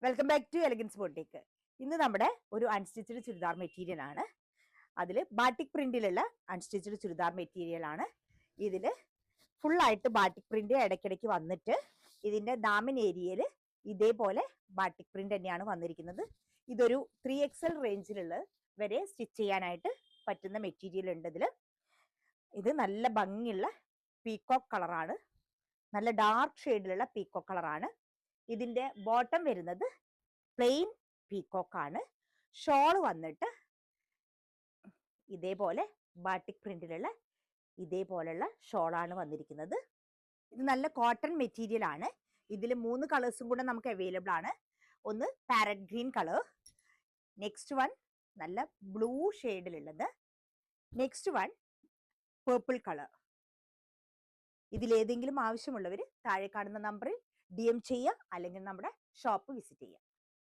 Welcome back to Elegance Boutique. ഇന്ന് നമ്മുടെ ഒരു അൺസ്റ്റിച്ചഡ് ചുരിദാർ മെറ്റീരിയൽ ആണ്. അതിൽ ബാട്ടിക് പ്രിന്റിലുള്ള അൺസ്റ്റിച്ചഡ് ചുരിദാർ മെറ്റീരിയൽ ആണ്. ഇതിൽ ഫുൾ ആയിട്ട് ബാട്ടിക് പ്രിന്റ് ഇടയ്ക്കിടയ്ക്ക് വന്നിട്ട് ഇതിന്റെ ദാമൻ ഏരിയയിൽ ഇതേപോലെ ബാട്ടിക് പ്രിന്റ് തന്നെയാണ് വന്നിരിക്കുന്നത്. ഇതൊരു 3XL റേഞ്ചിലുള്ള വരെ സ്റ്റിച്ച് ചെയ്യാനായിട്ട് പറ്റുന്ന മെറ്റീരിയൽ ഉണ്ട് ഇതിൽ. ഇത് നല്ല ഭംഗിയുള്ള പീകോക്ക് കളറാണ്, നല്ല ഡാർക്ക് ഷെയ്ഡിലുള്ള പീകോക്ക് കളറാണ്. ഇതിന്റെ ബോട്ടം വരുന്നത് പ്ലെയിൻ പീകോക്ക് ആണ്. ഷോള് വന്നിട്ട് ഇതേപോലെ ബാട്ടിക് പ്രിന്റിലുള്ള ഇതേപോലെയുള്ള ഷോളാണ് വന്നിരിക്കുന്നത്. ഇത് നല്ല കോട്ടൺ മെറ്റീരിയൽ ആണ്. ഇതിൽ 3 കളേഴ്സും കൂടെ നമുക്ക് അവൈലബിൾ ആണ്. ഒന്ന് parrot green colour, next one നല്ല ബ്ലൂ ഷെയ്ഡിലുള്ളത്, നെക്സ്റ്റ് വൺ പേർപ്പിൾ കളർ. ഇതിലേതെങ്കിലും ആവശ്യമുള്ളവർ താഴെ കാണുന്ന നമ്പറിൽ DM ചെയ്യുക, അല്ലെങ്കിൽ നമ്മുടെ ഷോപ്പ് വിസിറ്റ് ചെയ്യുക.